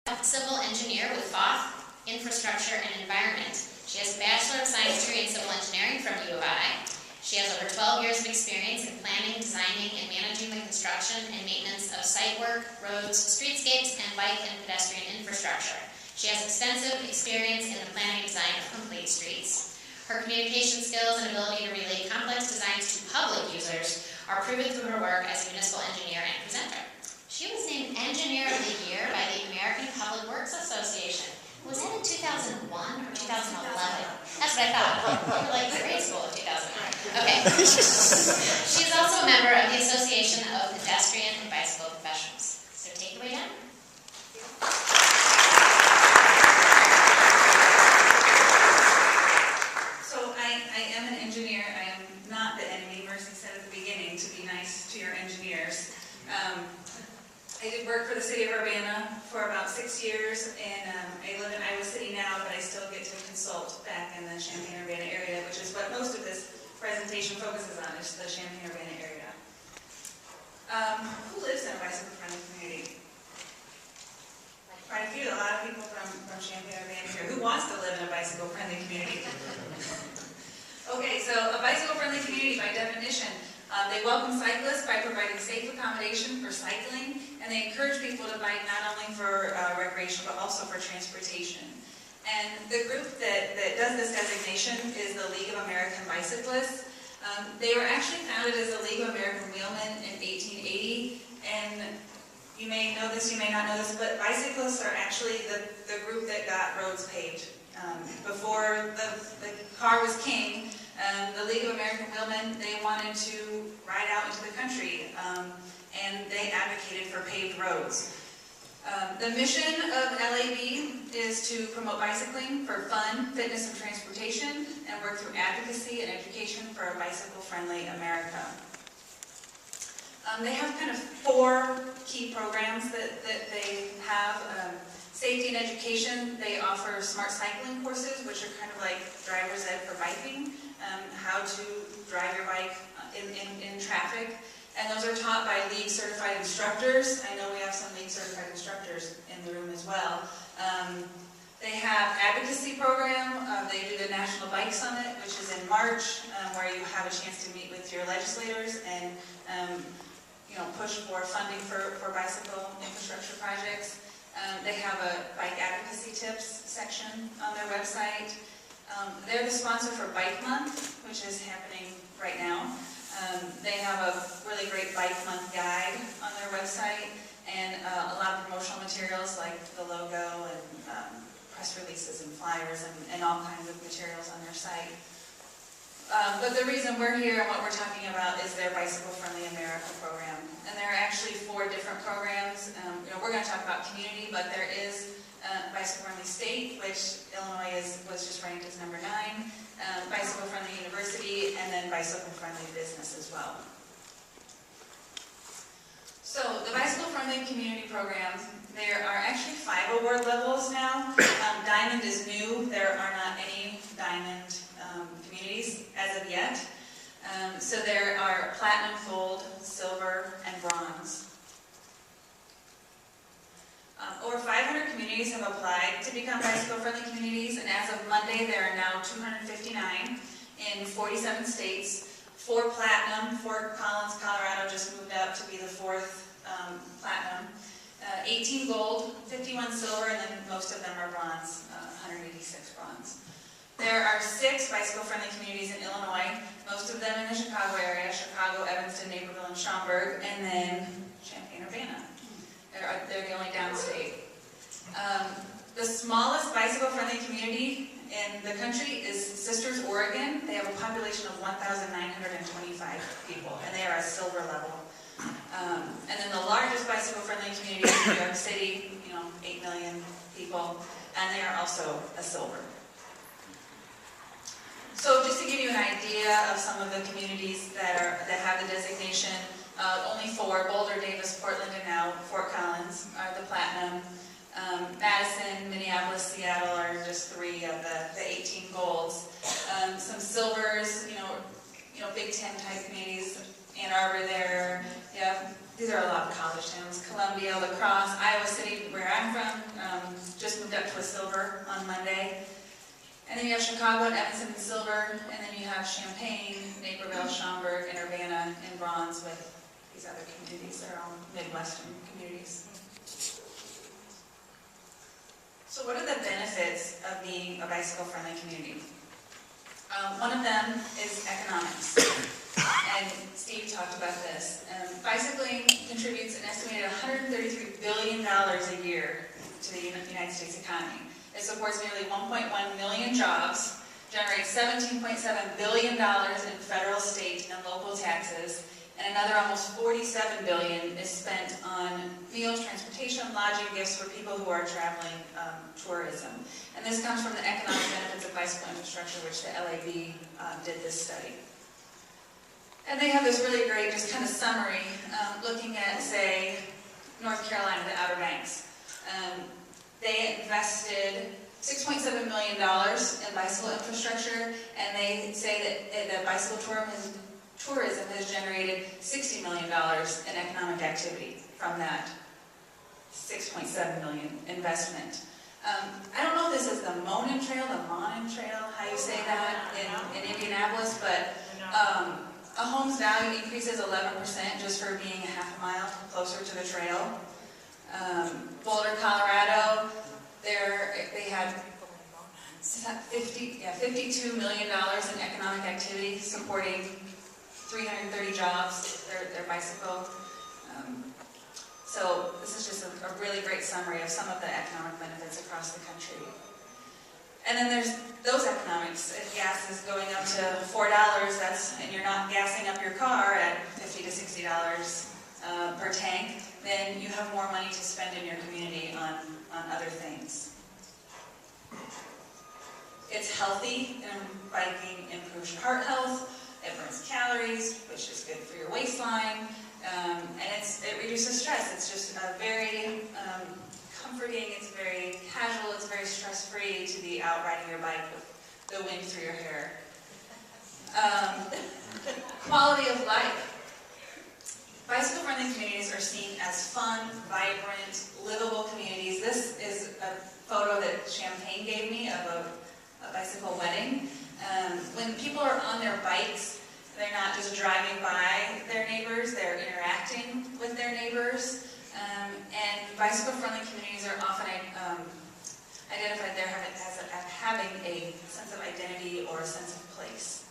Civil engineer with Foth, Infrastructure and Environment. She has a Bachelor of Science degree in Civil Engineering from U of I. She has over 12 years of experience in planning, designing, and managing the construction and maintenance of site work, roads, streetscapes, and bike and pedestrian infrastructure. She has extensive experience in the planning and design of complete streets. Her communication skills and ability to relay complex designs to public users are proven through her work as a municipal engineer and presenter. She was named Engineer of the Year by the American Public Works Association. Was that in 2001 or 2011? That's what I thought. You were like grade school in 2001. Okay. She's also a member of the Association of Pedestrian and Bicycle Professionals. So take it away, Jen. So I am an engineer. I am not the enemy. Mercy said at the beginning to be nice to your engineers. I did work for the city of Urbana for about 6 years, and I live in Iowa City now, but I still get to consult back in the Champaign-Urbana area, which is what most of this presentation focuses on, is the Champaign-Urbana area. Who lives in a bicycle-friendly community? Quite a few, a lot of people from Champaign-Urbana here. Who wants to live in a bicycle-friendly community? Okay, so a bicycle-friendly community, by definition, they welcome cyclists by providing safe accommodation for cycling, and they encourage people to bike not only for recreation, but also for transportation. And the group that does this designation is the League of American Bicyclists. They were actually founded as the League of American Wheelmen in 1880, and you may know this, you may not know this, but bicyclists are actually the group that got roads paved. Before the car was king, the League of American Wheelmen, they wanted to ride out into the country, and they advocated for paved roads. The mission of LAB is to promote bicycling for fun, fitness, and transportation, and work through advocacy and education for a bicycle-friendly America. They have kind of 4 key programs that they have. Safety and education, they offer smart cycling courses, which are kind of like driver's ed for biking, how to drive your bike in traffic. And those are taught by league certified instructors. I know we have some league certified instructors in the room as well. They have advocacy program. They do the National Bike Summit, which is in March, where you have a chance to meet with your legislators and push for funding for bicycle infrastructure projects. They have a bike advocacy tips section on their website. They're the sponsor for Bike Month, which is happening right now. They have a really great Bike Month guide on their website, and a lot of promotional materials like the logo and press releases and flyers and all kinds of materials on their site. But the reason we're here and what we're talking about is their Bicycle Friendly America program. And there are actually 4 different programs. We're going to talk about community, but there is Bicycle Friendly State, which Illinois was just ranked as number 9, Bicycle Friendly University, and then Bicycle Friendly Business as well. So the Bicycle Friendly Community Program, there are actually 5 award levels now. Diamond is new. There are not any Diamond communities as of yet. So there are Platinum, Gold, Silver, and Bronze. Over 500 communities have applied to become bicycle-friendly communities, and as of Monday, there are now 259 in 47 states. 4 Platinum, Fort Collins, Colorado just moved up to be the 4th Platinum. 18 Gold, 51 Silver, and then most of them are Bronze, 186 Bronze. There are 6 bicycle-friendly communities in Illinois, most of them in the Chicago area, Chicago, Evanston, Naperville, and Schaumburg, and then Champaign-Urbana. They're the only downstate. The smallest bicycle-friendly community in the country is Sisters, Oregon. They have a population of 1,925 people, and they are a silver level. And then the largest bicycle-friendly community is New York City, 8 million people, and they are also a silver. So just to give you an idea of some of the communities that have the designation, only 4, Boulder, Davis, Portland, and now Fort Collins are the Platinum. Madison, Minneapolis, Seattle are just 3 of the 18 golds. Some silvers, Big Ten type communities, Ann Arbor there. Yeah, these are a lot of college towns. Columbia, La Crosse, Iowa City, where I'm from, was silver on Monday. And then you have Chicago and Evanston in silver, and then you have Champaign, Naperville, Schaumburg, and Urbana in bronze, with these other communities that are all Midwestern communities. So what are the benefits of being a bicycle-friendly community? One of them is economics, and Steve talked about this. Bicycling contributes an estimated $133 billion a year to the United States economy. It supports nearly 1.1 million jobs, generates $17.7 billion in federal, state, and local taxes, and another almost $47 billion is spent on meals, transportation, lodging, gifts for people who are traveling, tourism. And this comes from the economic benefits of bicycle infrastructure, which the LAB did this study. And they have this really great just kind of summary looking at, say, North Carolina, the Outer Banks. They invested $6.7 million in bicycle infrastructure, and they say that bicycle tourism has generated $60 million in economic activity from that $6.7 million investment. I don't know if this is the Monin Trail, how you say that in Indianapolis, but a home's value increases 11% just for being a half a mile closer to the trail. Boulder, Colorado, they had $52 million in economic activity, supporting 330 jobs, their bicycle. So this is just a really great summary of some of the economic benefits across the country. And then there's those economics. If gas is going up to $4, and you're not gassing up your car at $50 to $60 per tank, then you have more money to spend in your community on other things. It's healthy, and biking improves heart health, it burns calories, which is good for your waistline, and it reduces stress. It's just very comforting, it's very casual, it's very stress-free to be out riding your bike with the wind through your hair. Quality of life. Bicycle-friendly communities are seen as fun, vibrant, livable communities. This is a photo that Champaign gave me of a bicycle wedding. When people are on their bikes, they're not just driving by their neighbors, they're interacting with their neighbors. And bicycle-friendly communities are often identified there as having a sense of identity or a sense of place.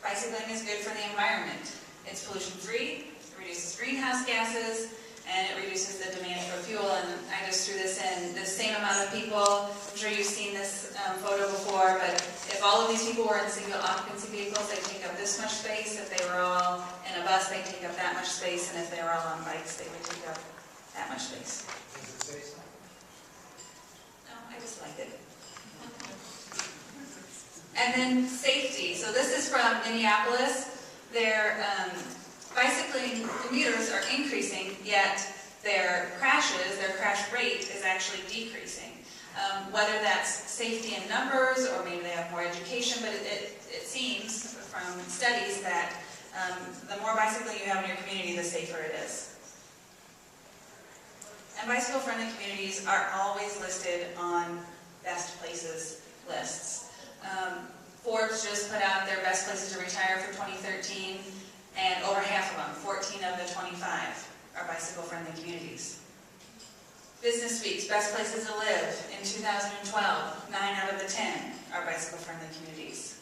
Bicycling is good for the environment. It's pollution-free, it reduces greenhouse gases, and it reduces the demand for fuel. And I just threw this in, the same amount of people, I'm sure you've seen this photo before, but if all of these people were in single occupancy vehicles, they'd take up this much space. If they were all in a bus, they'd take up that much space. And if they were all on bikes, they would take up that much space. Does it say so? No, I just like it. And then safety. So this is from Minneapolis. Their bicycling commuters are increasing, yet their crash rate is actually decreasing. Whether that's safety in numbers, or maybe they have more education, but it seems from studies that the more bicycling you have in your community, the safer it is. And bicycle-friendly communities are always listed on best places lists. Forbes just put out their best places to retire for 2013, and over half of them, 14 of the 25, are bicycle-friendly communities. Business Week's best places to live in 2012, 9 out of the 10 are bicycle-friendly communities.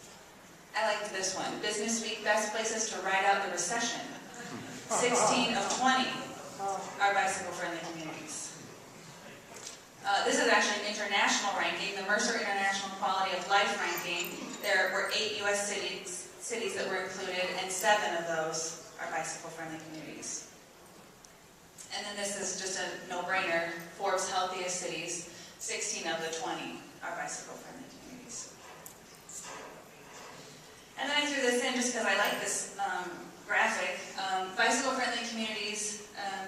I liked this one. Business Week best places to ride out the recession, 16 of 20 are bicycle-friendly communities. This is actually an international ranking, the Mercer International Quality of Life ranking. There were 8 U.S. cities that were included, and 7 of those are bicycle-friendly communities. And then this is just a no-brainer, Forbes' healthiest cities, 16 of the 20 are bicycle-friendly communities. And then I threw this in just because I like this graphic. Bicycle-friendly communities,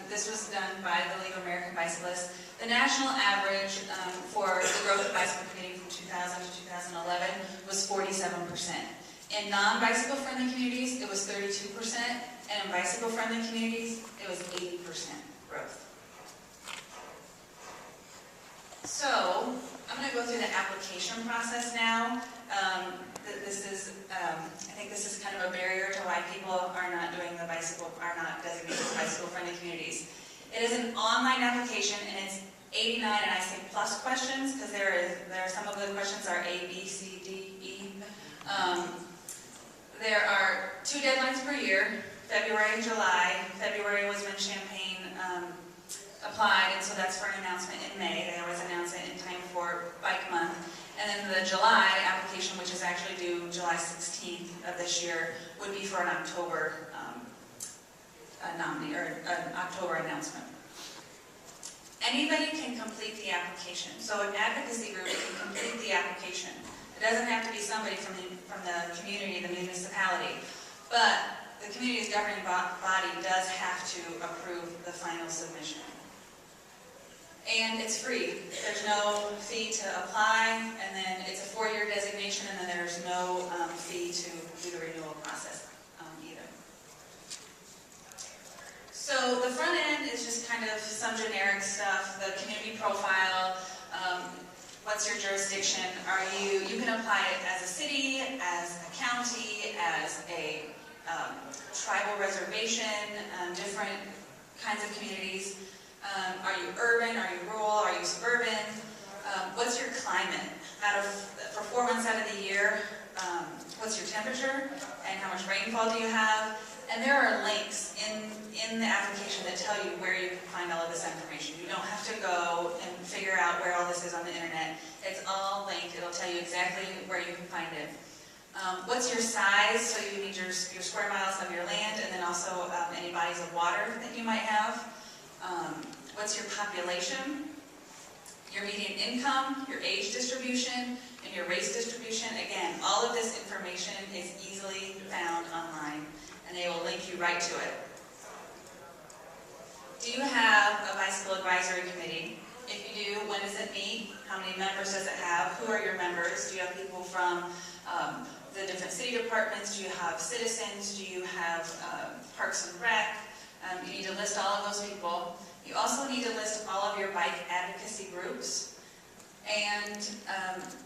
this was done by the League of American Bicyclists. The national average for the growth of bicycle community from 2000 to 2011 was 47%. In non-bicycle-friendly communities, it was 32%, and in bicycle-friendly communities, it was 80% growth. go through the application process now. I think this is kind of a barrier to why people are not designated bicycle-friendly communities. It is an online application, and it's 89, and I say plus questions, because there are some of the questions are A, B, C, D, E. There are 2 deadlines per year, February and July. February was when Champaign applied, and so that's for an announcement in May. They always announce it in time for Bike Month. And then the July application, which is actually due July 16th of this year, would be for an October an October announcement. Anybody can complete the application. So an advocacy group can complete the application. It doesn't have to be somebody from the community, the municipality, but the community's governing body does have to approve the final submission. And it's free. There's no fee to apply, and then it's a 4-year designation, and then there's no fee to do the renewal process either. So the front end is just kind of some generic stuff, the community profile, what's your jurisdiction, you can apply it as a city, as a county, as a tribal reservation, different kinds of communities. Are you urban? Are you rural? Are you suburban? What's your climate? For 4 months out of the year, what's your temperature and how much rainfall do you have? And there are links in the application that tell you where you can find all of this information. You don't have to go and figure out where all this is on the internet. It's all linked. It'll tell you exactly where you can find it. What's your size? So you need your square miles of your land, and then also any bodies of water that you might have. What's your population, your median income, your age distribution, and your race distribution. Again, all of this information is easily found online, and they will link you right to it. Do you have a bicycle advisory committee? If you do, when does it meet? How many members does it have? Who are your members? Do you have people from the different city departments? Do you have citizens? Do you have Parks and Rec? You need to list all of those people. You also need to list all of your bike advocacy groups. And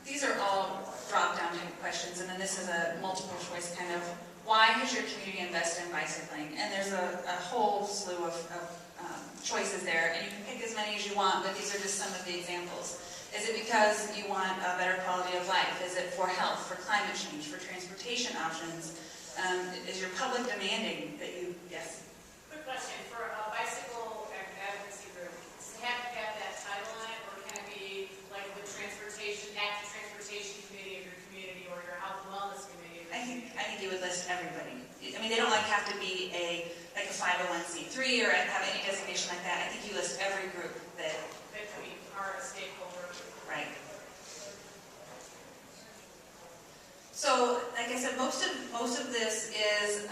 these are all drop-down type questions. And then this is a multiple choice kind of, why has your community invested in bicycling? And there's a whole slew of choices there. And you can pick as many as you want, but these are just some of the examples. Is it because you want a better quality of life? Is it for health, for climate change, for transportation options? Is your public demanding that you, yes? Quick question, for a bicycle advocacy group, does it have to have that title on it, or can it be like the active transportation committee of your community, or your health and wellness committee? I think you would list everybody. I mean, they don't have to be a 501c3 or have any designation like that. I think you list every group that we are a stakeholder. Right. So, like I said, most of this is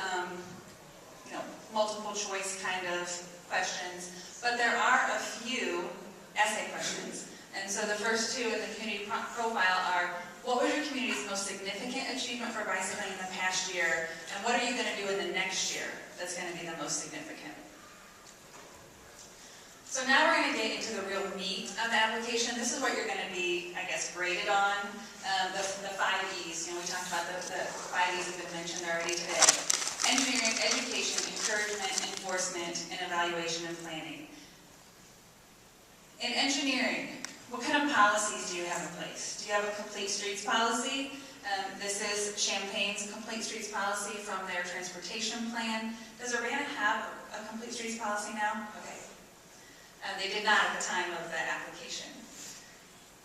multiple choice kind of questions, but there are a few essay questions. And so the first two in the community profile are, what was your community's most significant achievement for bicycling in the past year, and what are you going to do in the next year that's going to be the most significant? So now we're going to get into the real meat of the application. This is what you're going to be, I guess, graded on. The 5 E's. We talked about the 5 E's have been mentioned already today. Engineering, education, encouragement, enforcement, and evaluation and planning. In engineering, what kind of policies do you have in place? Do you have a complete streets policy? This is Champaign's complete streets policy from their transportation plan. Does Urbana have a complete streets policy now? Okay. They did not at the time of the application.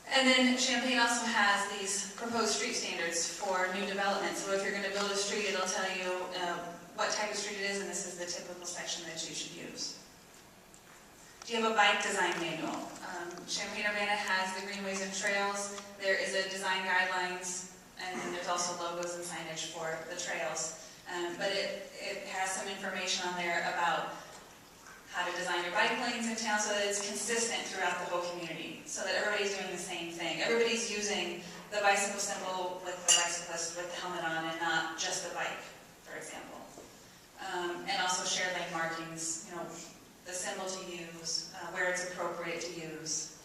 And then Champaign also has these proposed street standards for new development. So if you're going to build a street, it'll tell you what type of street it is, and this is the typical section that you should use. Do you have a bike design manual? Champaign-Urbana has the greenways and trails. There is a design guidelines, and then there's also logos and signage for the trails. But it has some information on there about how to design your bike lanes in town so that it's consistent throughout the whole community, so that everybody's doing the same thing. Everybody's using the bicycle symbol with the bicyclist with the helmet on and not just the bike, for example. And also shared lane markings, the symbol to use, where it's appropriate to use.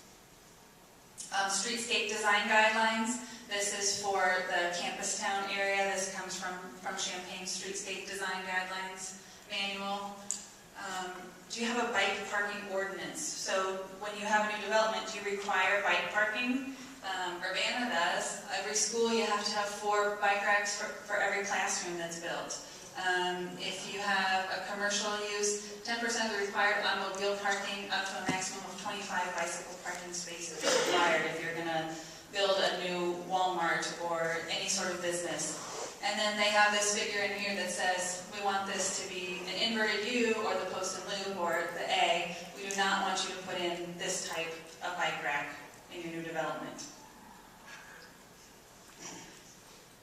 streetscape design guidelines. This is for the campus town area. This comes from Champaign Streetscape Design Guidelines Manual. Do you have a bike parking ordinance? So when you have a new development, do you require bike parking? Urbana does. Every school you have to have 4 bike racks for every classroom that's built. If you have a commercial use, 10% of the required automobile parking up to a maximum of 25 bicycle parking spaces is required if you're going to build a new Walmart or any sort of business. And then they have this figure in here that says, we want this to be an inverted U or the post and loop or the A. We do not want you to put in this type of bike rack in your new development.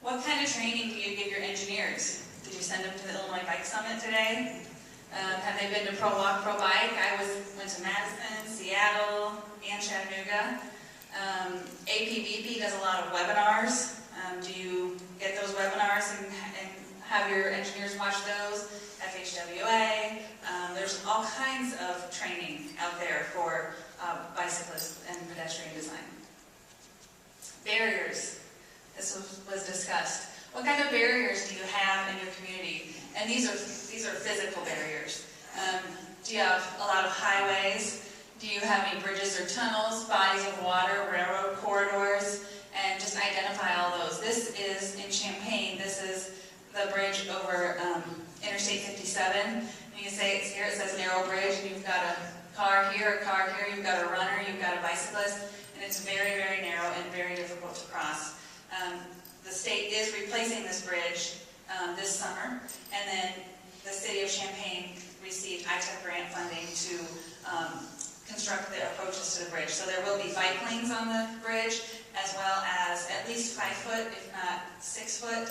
What kind of training do you give your engineers? Did you send them to the Illinois Bike Summit today? Have they been to Pro Walk, Pro Bike? I went to Madison, Seattle, and Chattanooga. APVP does a lot of webinars. Do you get those webinars and have your engineers watch those? FHWA. There's all kinds of training out there for bicyclists and pedestrian design. Barriers. This was discussed. What kind of barriers do you have in your community? And these are physical barriers. Do you have a lot of highways? Do you have any bridges or tunnels, bodies of water, railroad corridors? And just identify all those. This is in Champaign. This is the bridge over Interstate 57. And you say it's here, it says narrow bridge, and you've got a car here, you've got a runner, you've got a bicyclist, and it's very, very narrow and very difficult to cross. The state is replacing this bridge this summer, and then the city of Champaign received ITEP grant funding to construct the approaches to the bridge. So there will be bike lanes on the bridge, as well as at least 5 foot, if not 6 foot,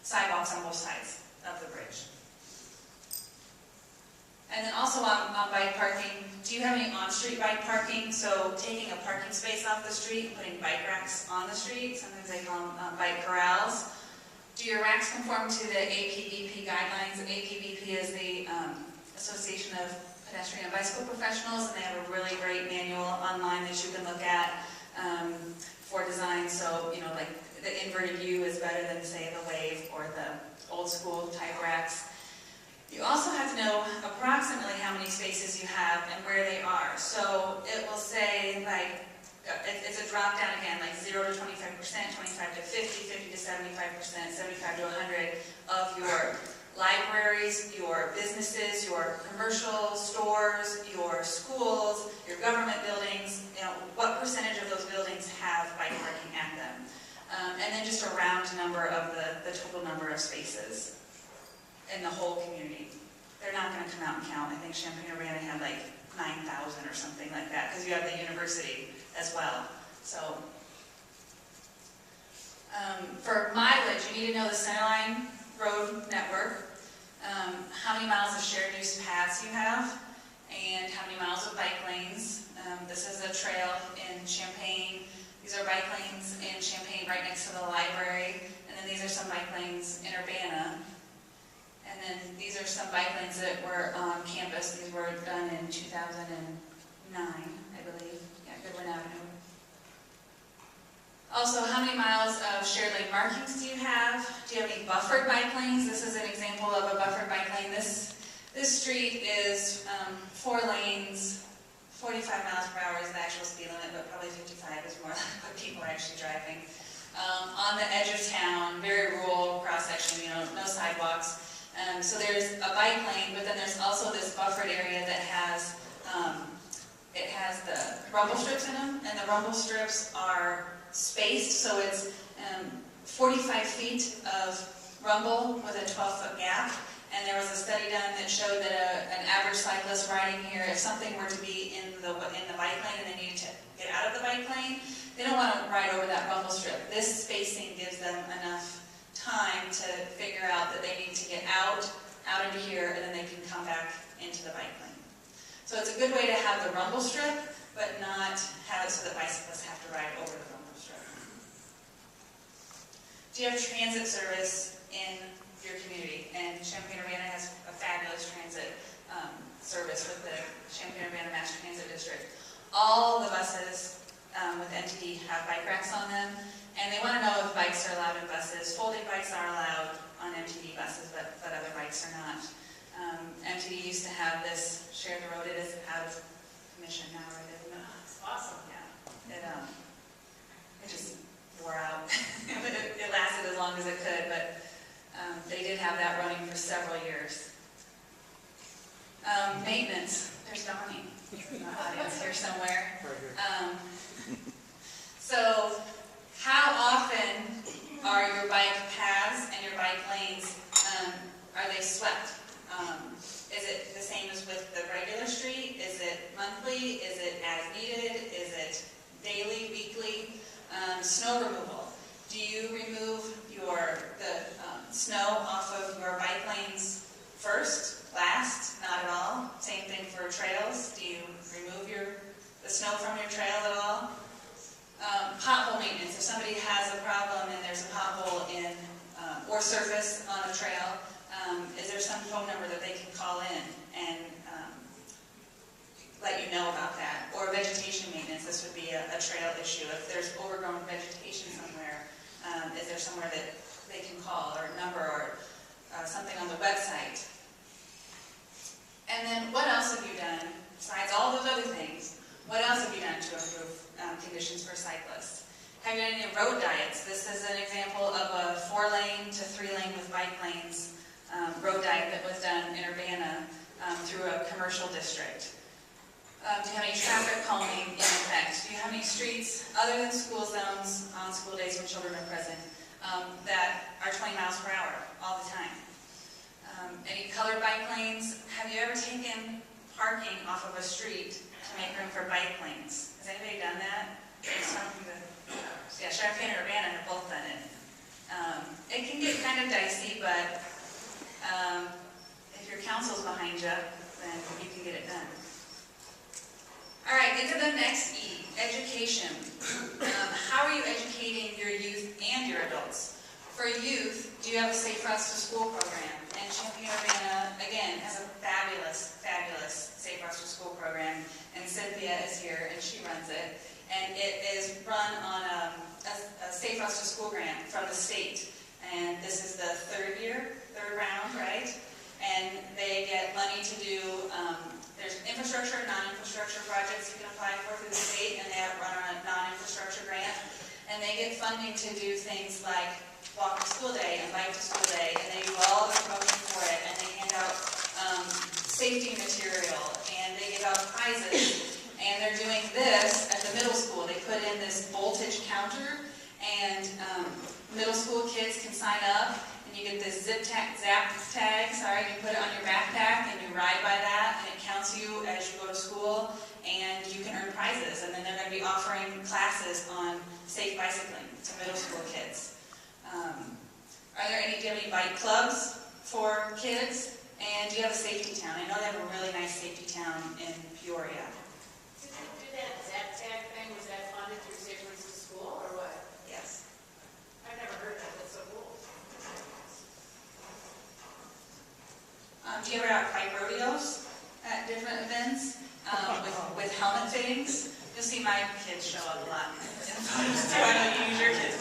sidewalks on both sides of the bridge. And then also on bike parking, do you have any on-street bike parking? So taking a parking space off the street and putting bike racks on the street, sometimes they call them bike corrals. Do your racks conform to the APVP guidelines? APVP is the Association of Pedestrian and Bicycle Professionals, and they have a really great manual online that you can look at for design. So, you know, like the inverted U is better than, say, the Wave or the old school type racks. You also have to know approximately how many spaces you have and where they are. So it will say, like, it's a drop down again, like 0 to 25%, 25 to 50, 50 to 75%, 75 to 100 of your libraries, your businesses, your commercial stores, your schools, your government buildings. You know, what percentage of those buildings have bike parking at them? And then just a round number of the total number of spaces in the whole community. They're not going to come out and count. I think Champaign-Urbana had like 9,000 or something like that, because you have the university as well. So for mileage, you need to know the centerline road network, how many miles of shared use paths you have, and how many miles of bike lanes. This is a trail in Champaign. These are bike lanes in Champaign right next to the library, and then these are some bike lanes in Urbana. And then these are some bike lanes that were on campus. These were done in 2009, I believe. Yeah, Goodwin Avenue. Also, how many miles of shared lane markings do you have? Do you have any buffered bike lanes? This is an example of a buffered bike lane. This street is 4 lanes, 45 miles per hour is the actual speed limit, but probably 55 is more like what people are actually driving. On the edge of town, very rural cross-section, you know, no sidewalks. So there's a bike lane, but then there's also this buffered area that has, it has the rumble strips in them, and the rumble strips are spaced, so it's 45 feet of rumble with a 12-foot gap. And there was a study done that showed that an average cyclist riding here, if something were to be in the bike lane and they needed to get out of the bike lane, they don't want to ride over that rumble strip. This spacing gives them enough time to figure out that they need to get out into here, and then they can come back into the bike lane. So it's a good way to have the rumble strip, but not have it so that bicyclists have to ride over the rumble strip. Do you have transit service in your community? And Champaign-Urbana has a fabulous transit service with the Champaign-Urbana Mass Transit District. All the buses with NTD have bike racks on them, and they want to know if bikes are allowed in buses. Folding bikes are allowed on MTD buses, but other bikes are not. MTD used to have this share the road. It is out of commission now, right? Isn't it? It's awesome. Yeah. It just wore out. It lasted as long as it could, but they did have that running for several years. Maintenance. There's Donnie in the audience here somewhere. So, how often are your bike paths and your bike lanes, are they swept? Is it the same as with the regular street? Is it monthly? Is it as needed? Is it daily, weekly? Snow removal. Do you remove the snow off of your bike lanes first, last, not at all? Same thing for trails. Do you remove the snow from your trail at all? Pothole maintenance. If somebody has a problem and there's a pothole in or surface on a trail, is there some phone number that they can call in and let you know about that? Or vegetation maintenance. This would be a trail issue. If there's overgrown vegetation somewhere, is there somewhere that they can call, or a number, or something on the website? And then what else have you done, besides all those other things, what else have you done to improve conditions for cyclists? Have you done any road diets? This is an example of a 4-lane to 3-lane with bike lanes road diet that was done in Urbana through a commercial district. Do you have any traffic calming in effect? Do you have any streets, other than school zones on school days when children are present, that are 20 miles per hour all the time? Any colored bike lanes? Have you ever taken parking off of a street to make room for bike lanes? Has anybody done that? Yeah, Champaign and Urbana have both done it. It can get kind of dicey, but if your council's behind you, then you can get it done. All right, into the next E, education. How are you educating your youth and your adults? For youth, do you have a Safe Routes to School program? And Champaign-Urbana, again, has a fabulous, fabulous Safe Routes to School program. And Cynthia is here, and she runs it. And it is run on a Safe Routes to School grant from the state. And this is the third round, right? And they get money to do, there's infrastructure and non-infrastructure projects you can apply for through the state, and they have run on a non-infrastructure grant. And they get funding to do things like walk to school day and bike to school day, and they do all the promotion for it, and they hand out safety material, and they give out prizes. And they're doing this at the middle school. They put in this voltage counter, and middle school kids can sign up, and you get this zap tag, you put it on your backpack, and you ride by that, and it counts you as you go to school, and you can earn prizes. And then they're going to be offering classes on safe bicycling to middle school kids. Do you have any bike clubs for kids? And do you have a safety town? I know they have a really nice safety town in Peoria. Did you do that zap tag thing? Was that funded through Safe Routes to School, or what? Yes. I've never heard that. That's so cool. Do you ever have bike rodeos at different events with helmet fittings? You'll see my kids show up a lot in the photos too. I know you use your kids.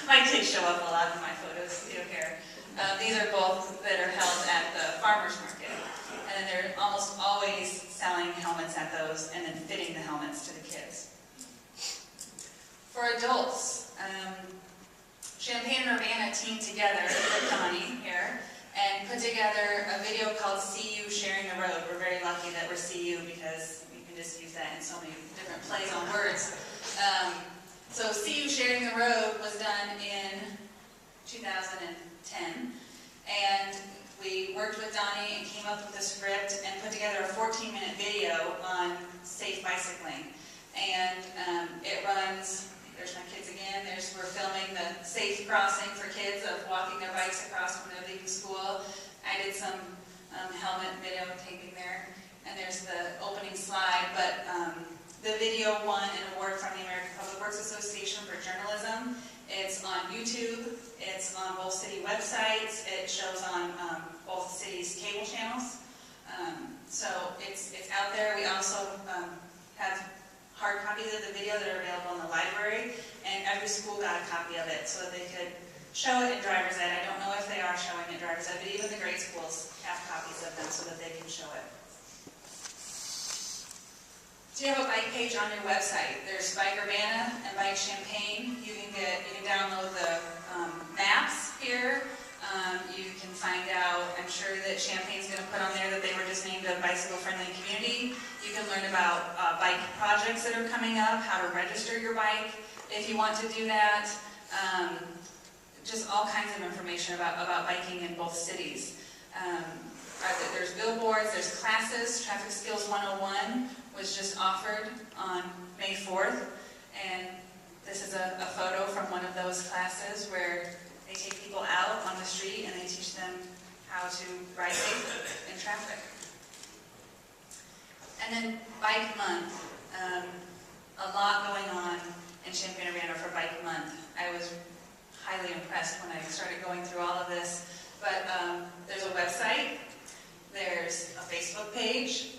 My kids show up a lot in my photos too here. These are both that are held at the farmer's market. And then they're almost always selling helmets at those and then fitting the helmets to the kids. For adults, Champaign and Urbana teamed together with Donnie here and put together a video called See You Sharing the Road. We're very lucky that we're See You because you can just use that in so many different plays on words. So See You Sharing the Road was done in 2010, and we worked with Donnie and came up with a script and put together a 14-minute video on safe bicycling. And it runs, there's my kids again, we're filming the safe crossing for kids of walking their bikes across when they're leaving school. I did some helmet video taping there, and there's the opening slide, but the video won an award from the American Public Works Association for journalism. It's on YouTube, it's on both city websites, it shows on both cities' cable channels. So it's out there. We also have hard copies of the video that are available in the library, and every school got a copy of it so that they could show it in driver's ed. I don't know if they are showing it in driver's ed, but even the grade schools have copies of them so that they can show it. So you have a bike page on your website. There's Bike Urbana and Bike Champaign. You can download the maps here. You can find out, I'm sure that Champaign's going to put on there that they were just named a bicycle-friendly community. You can learn about bike projects that are coming up, how to register your bike if you want to do that. Just all kinds of information about biking in both cities. There's billboards, there's classes. Traffic Skills 101 was just offered on May 4th, and this is a photo from one of those classes where they take people out on the street and they teach them how to ride safely in traffic. And then Bike Month. A lot going on in Champaign-Urbana for Bike Month. I was highly impressed when I started going through all of this. But there's a website, there's a Facebook page,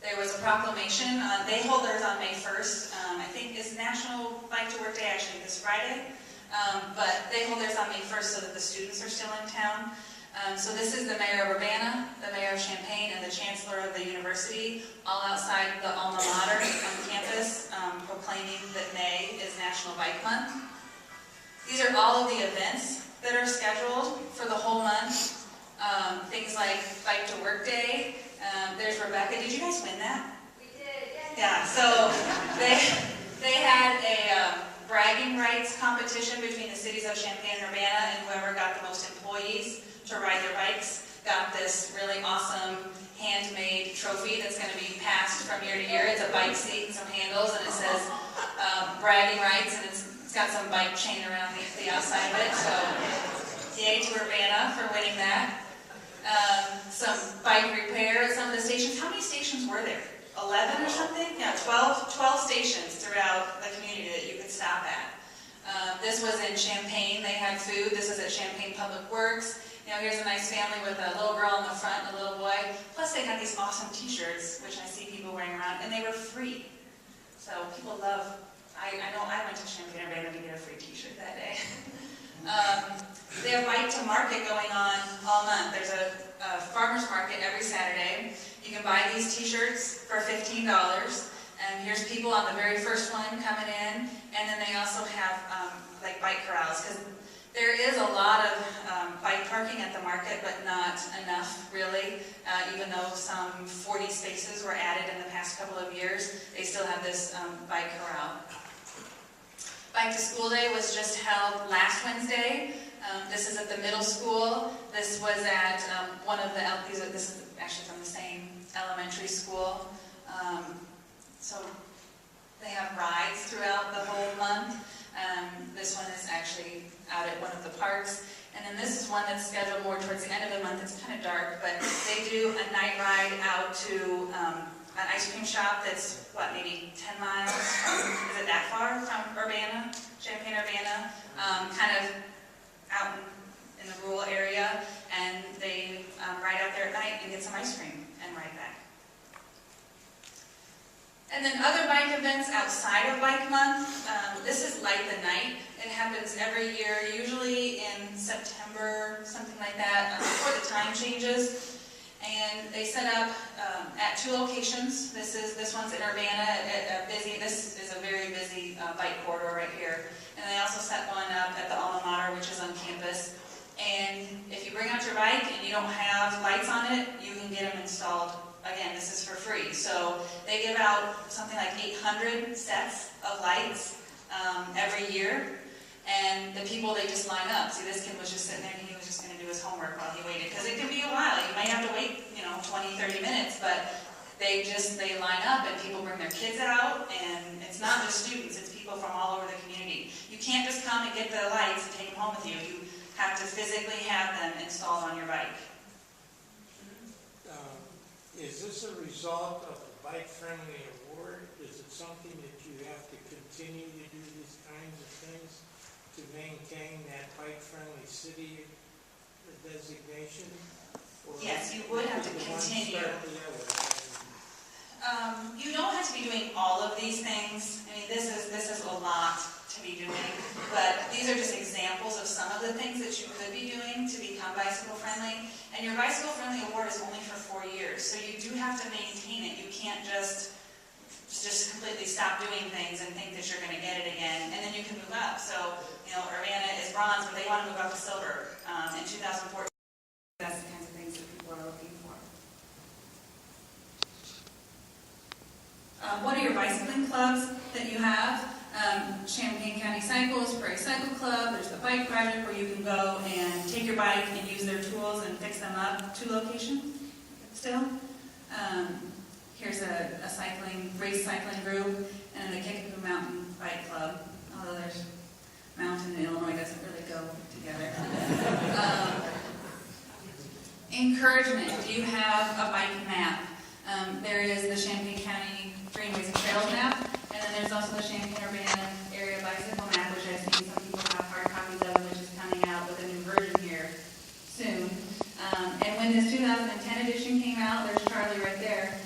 there was a proclamation. They hold theirs on May 1st. I think it's National Bike to Work Day actually this Friday. But they hold theirs on May 1st so that the students are still in town. So this is the mayor of Urbana, the mayor of Champaign, and the chancellor of the university, all outside the alma mater on campus, proclaiming that May is National Bike Month. These are all of the events that are scheduled for the whole month. Things like Bike to Work Day. There's Rebecca. Did you guys win that? We did, yes. Yeah, so they had a bragging rights competition between the cities of Champaign and Urbana, and whoever got the most employees to ride their bikes got this really awesome handmade trophy that's going to be passed from year to year. It's a bike seat and some handles, and it says bragging rights, and it's got some bike chain around the outside of it. So yay to Urbana for winning that. Some bike repair at some of the stations. How many stations were there? 11 or something? Yeah, 12 stations throughout the community that you could stop at. This was in Champaign. They had food. This is at Champaign Public Works. You know, here's a nice family with a little girl in the front and a little boy. Plus, they had these awesome T-shirts, which I see people wearing around, and they were free. So people love. I know I went to Champaign-Urbana to get a free T-shirt that day. They have Bike to Market going on all month. There's a farmer's market every Saturday. You can buy these T-shirts for $15. And here's people on the very first one coming in. And then they also have like bike corrals, because there is a lot of bike parking at the market, but not enough really. Even though some 40 spaces were added in the past couple of years, they still have this bike corral. Bike to School Day was just held last Wednesday. This is at the middle school. This was at one of the, this is actually from the same elementary school. So they have rides throughout the whole month. This one is actually out at one of the parks. And then this is one that's scheduled more towards the end of the month. It's kind of dark, but they do a night ride out to an ice cream shop that's, what, maybe 10 miles from, is it that far from Urbana, Champaign-Urbana? Kind of out in the rural area, and they ride out there at night and get some ice cream and ride back. And then other bike events outside of Bike Month. This is Light the Night. It happens every year, usually in September, something like that, before the time changes. And they set up at 2 locations. This one's in Urbana, this is a very busy bike corridor right here. And they also set one up at the alma mater, which is on campus. And if you bring out your bike and you don't have lights on it, you can get them installed. Again, this is for free. So they give out something like 800 sets of lights every year. And the people, they just line up. See, this kid was just sitting there and he was just going to do his homework while he waited. Because it can be a while. You might have to wait, 20, 30 minutes. But they line up and people bring their kids out. And it's not just students. It's people from all over the community. You can't just come and get the lights and take them home with you. You have to physically have them installed on your bike. Is this a result of the Bike Friendly Award? Is it something that you have to continue to do these kinds of things to maintain that bike-friendly city designation? Or yes, you would have to continue. You don't have to be doing all of these things. I mean, this is a lot to be doing, but these are just examples of some of the things that you could be doing to become bicycle friendly. And your bicycle friendly award is only for 4 years, so you do have to maintain it. You can't just completely stop doing things and think that you're going to get it again, and then you can move up. So, Urbana is bronze, but they want to move up to silver in 2014. That's the kinds of things that people are looking for. What are your bicycling clubs that you have? Champaign County Cycles, Prairie Cycle Club. There's the bike project where you can go and take your bike and use their tools and fix them up. 2 locations still. Here's a race cycling group, and the Kickapoo Mountain Bike Club. Although there's mountain in Illinois doesn't really go together. Encouragement. Do you have a bike map? There is the Champaign County Greenways and Trails map, and then there's also the Champaign-Urbana Area Bicycle Map, which I've seen some people have hard copies of, which is coming out with a new version here soon. And when this 2010 edition came out, there's Charlie right there,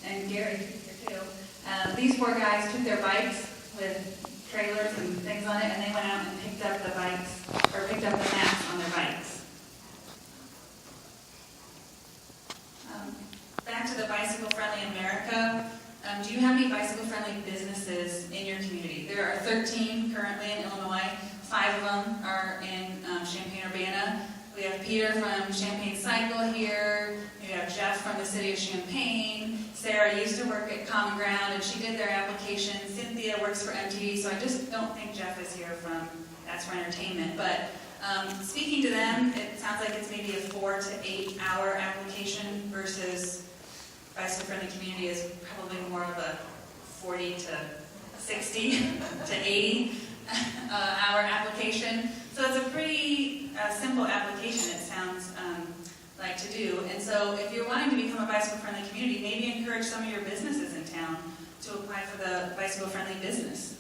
and Gary here too. These 4 guys took their bikes with trailers and things on it, and they went out and picked up the maps on their bikes. Back to the Bicycle Friendly America. Do you have any bicycle-friendly businesses in your community? There are 13 currently in Illinois. 5 of them are in Champaign-Urbana. We have Peter from Champaign Cycle here. We have Jeff from the city of Champaign. Sarah used to work at Common Ground, and she did their application. Cynthia works for MTV, so I just don't think Jeff is here from That's for Entertainment. But speaking to them, it sounds like it's maybe a 4 to 8 hour application versus Bicycle Friendly Community is probably more of a 40 to 60 to 80 hour application. So it's a pretty simple application, it sounds like to do. And so if you're wanting to become a Bicycle Friendly Community, maybe encourage some of your businesses in town to apply for the Bicycle Friendly Business.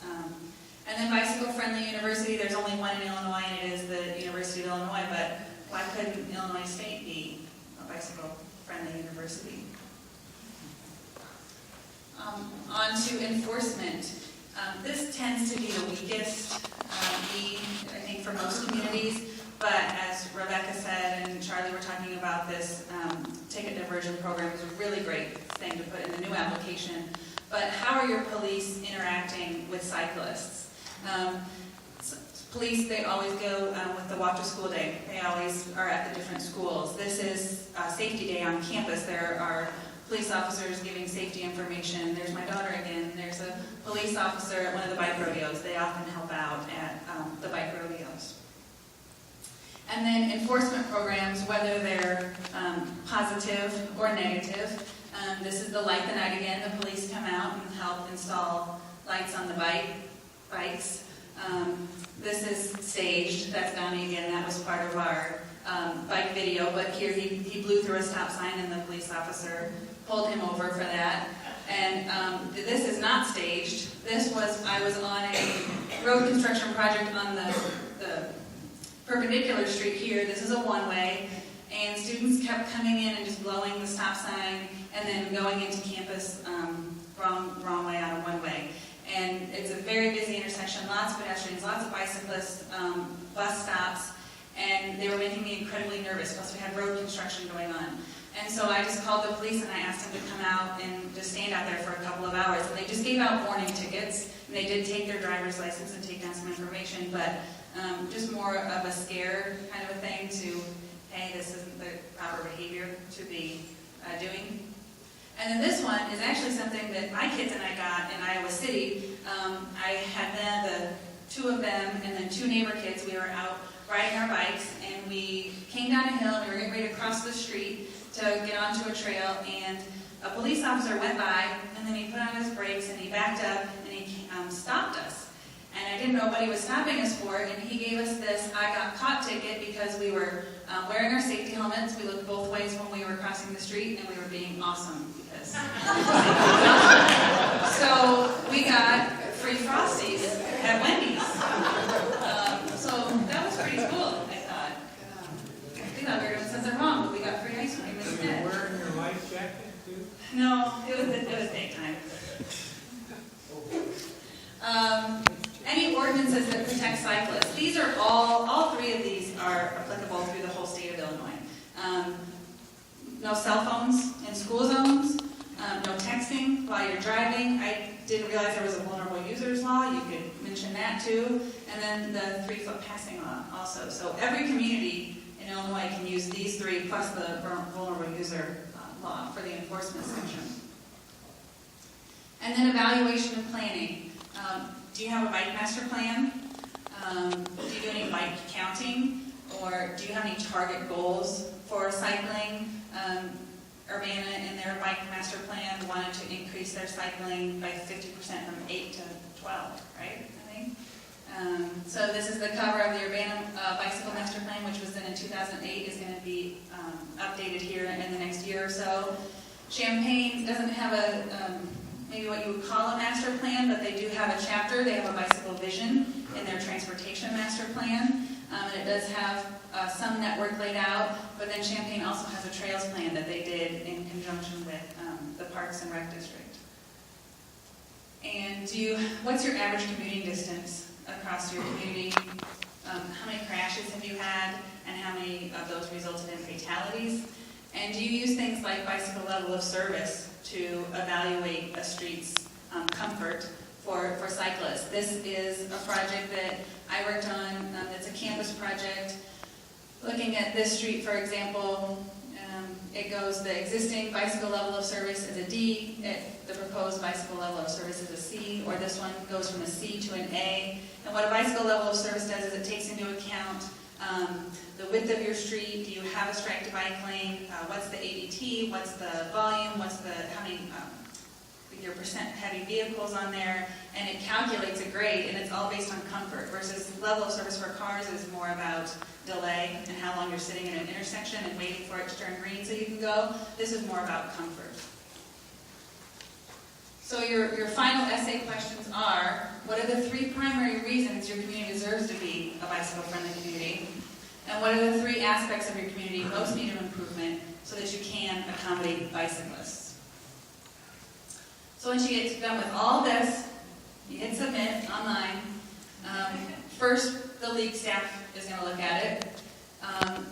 And then Bicycle Friendly University, there's only one in Illinois, and it is the University of Illinois, but why couldn't Illinois State be a Bicycle Friendly University? On to enforcement. This tends to be the weakest need, I think, for most communities. But as Rebecca said, and Charlie were talking about, this ticket diversion program is a really great thing to put in the new application. But how are your police interacting with cyclists? Police, they always go with the Walk to School Day. They always are at the different schools. This is Safety Day on campus. There are police officers giving safety information. There's my daughter again. There's a police officer at one of the bike rodeos. They often help out at the bike rodeos. And then enforcement programs, whether they're positive or negative. This is the Light the Night again. The police come out and help install lights on the bikes. This is staged. That's Donnie again. That was part of our bike video. But here he blew through a stop sign, and the police officer pulled him over for that. And this is not staged. I was on a road construction project on the perpendicular street here. This is a one-way, and students kept coming in and just blowing the stop sign and then going into campus wrong way on a one-way. And it's a very busy intersection, lots of pedestrians, lots of bicyclists, bus stops, and they were making me incredibly nervous, plus we had road construction going on. And so I just called the police and I asked them to come out and just stand out there for a couple of hours. And they just gave out warning tickets, and they did take their driver's license and take down some information, but just more of a scare kind of a thing to, hey, this isn't the proper behavior to be doing. And then this one is actually something that my kids and I got in Iowa City. I had the 2 of them and then 2 neighbor kids. We were out riding our bikes, and we came down a hill, and we were getting ready to cross the street to get onto a trail, and a police officer went by, and then he put on his brakes, and he backed up, and he stopped us. And I didn't know what he was stopping us for, and he gave us this I got caught ticket because we were wearing our safety helmets. We looked both ways when we were crossing the street, and we were being awesome because so we got free Frosties at Wendy's. So that was pretty cool, I thought. We thought we were doing something wrong, but we got free ice cream instead. Were you wearing your life jacket too? No, it was Any ordinances that protect cyclists. These are all three of these are applicable through the whole state of Illinois. No cell phones in school zones, no texting while you're driving. I didn't realize there was a vulnerable users law. You could mention that too. And then the 3-foot passing law also. So every community in Illinois can use these three plus the vulnerable user law for the enforcement section. And then evaluation and planning. Do you have a bike master plan? Do you do any bike counting? Or do you have any target goals for cycling? Urbana, in their bike master plan, wanted to increase their cycling by 50% from 8 to 12, right? I think. So this is the cover of the Urbana bicycle master plan, which was done in 2008, is going to be updated here in the next year or so. Champaign doesn't have a maybe what you would call a master plan, but they do have a chapter. They have a bicycle vision in their transportation master plan, and it does have some network laid out, but then Champaign also has a trails plan that they did in conjunction with the Parks and Rec District. And what's your average commuting distance across your community? How many crashes have you had, and how many of those resulted in fatalities? And do you use things like bicycle level of service to evaluate a street's comfort for cyclists? This is a project that I worked on. It's a campus project. Looking at this street, for example, it goes, the existing bicycle level of service is a D, the proposed bicycle level of service is a C, or this one goes from a C to an A. And what a bicycle level of service does is it takes into account the width of your street. Do you have a striped bike lane? What's the ADT? What's the volume? How many your percent heavy vehicles on there? And it calculates a grade, and it's all based on comfort. Versus level of service for cars is more about delay and how long you're sitting in an intersection and waiting for it to turn green so you can go. This is more about comfort. So your final essay questions are: what are the 3 primary reasons your community deserves to be a bicycle-friendly community? And what are the 3 aspects of your community most need an improvement so that you can accommodate bicyclists? So once you get done with all this, you hit submit online. First, the league staff is going to look at it.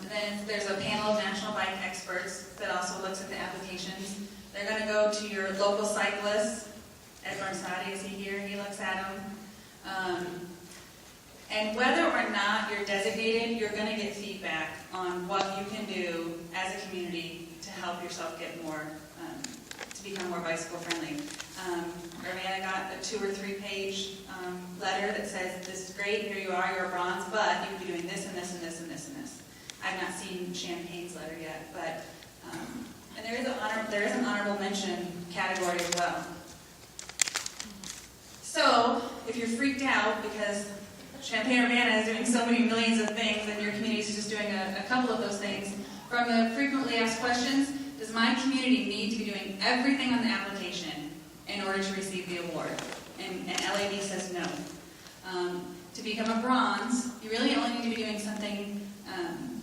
Then there's a panel of national bike experts that also looks at the applications. They're going to go to your local cyclists. Ed Barnsadi, is he here? He looks at them. And whether or not you're designated, you're going to get feedback on what you can do as a community to help yourself get more, to become more bicycle friendly. Urbana got a 2 or 3 page letter that says, this is great, here you are, you're a bronze, but you can be doing this and this and this and this and this. I've not seen Champaign's letter yet, but, and there is an honorable mention category as well. So, if you're freaked out because Champaign-Urbana is doing so many millions of things and your community is just doing a couple of those things, from the frequently asked questions, does my community need to be doing everything on the application in order to receive the award? And LAB says no. To become a bronze, you really only need to be doing something,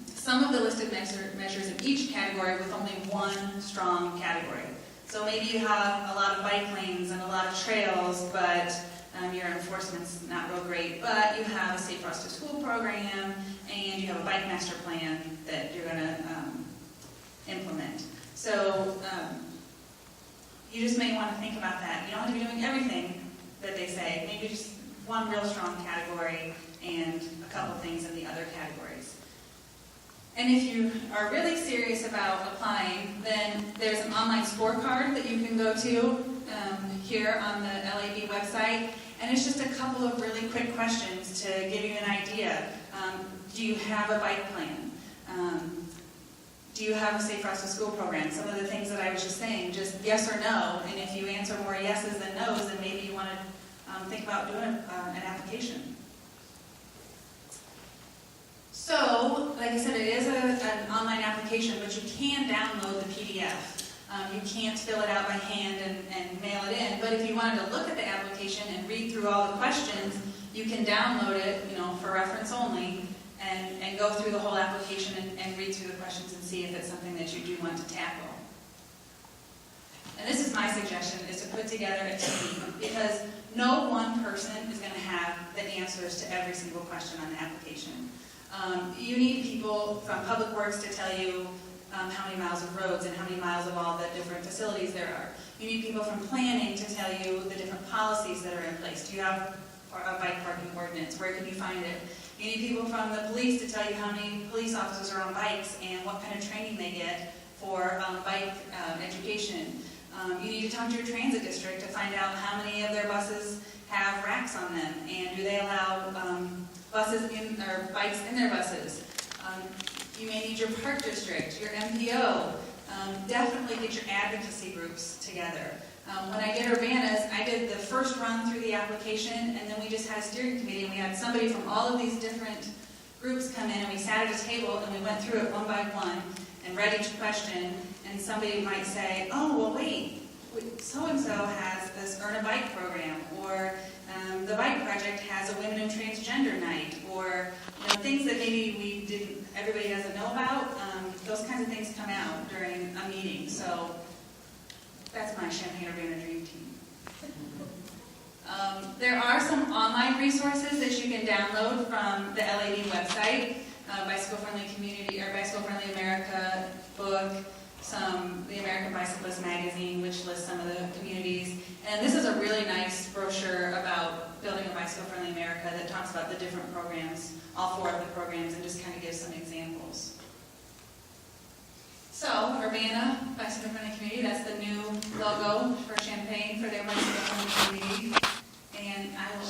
some of the listed measures in each category with only one strong category. So maybe you have a lot of bike lanes and a lot of trails, but your enforcement's not real great, but you have a Safe Routes to School program, and you have a bike master plan that you're going to implement. So you just may want to think about that. You don't have to be doing everything that they say. Maybe just one real strong category and a couple things in the other categories. And if you are really serious about applying, then there's an online scorecard that you can go to here on the LAB website. And it's just a couple of really quick questions to give you an idea. Do you have a bike plan? Do you have a Safe Routes to School program? Some of the things that I was just saying, just yes or no. And if you answer more yeses than no's, then maybe you want to think about doing an application. So, like I said, it is an online application, but you can download the PDF. You can't fill it out by hand and mail it in, but if you wanted to look at the application and read through all the questions, you can download it, for reference only, and go through the whole application and read through the questions and see if it's something that you do want to tackle. And this is my suggestion, is to put together a team, because no one person is going to have the answers to every single question on the application. You need people from Public Works to tell you how many miles of roads and how many miles of all the different facilities there are. You need people from planning to tell you the different policies that are in place. Do you have a bike parking ordinance? Where can you find it? You need people from the police to tell you how many police officers are on bikes and what kind of training they get for bike education. You need to talk to your transit district to find out how many of their buses have racks on them, and do they allow buses in or bikes in their buses. You may need your park district, your MPO. Definitely get your advocacy groups together. When I did Urbana's, I did the first run through the application, and then we just had a steering committee, and we had somebody from all of these different groups come in, and we sat at a table, and we went through it one by one, and read each question, and somebody might say, oh, well, wait, so-and-so has this Earn a Bike program, or the Bike Project has a Women and Transgender Night, or things that maybe everybody doesn't know about. Those kinds of things come out during a meeting. So that's my Champaign-Urbana Dream Team. There are some online resources that you can download from the LAD website, Bicycle Friendly Community or Bicycle Friendly America book, the American Bicyclist magazine, which lists some of the communities. And this is a really nice brochure about building a Bicycle Friendly America that talks about the different programs, all 4 of the programs, and just kind of gives some examples. So, Urbana Bicycle Friendly Community, that's the new logo for Champaign for their Bicycle Friendly Community. And I will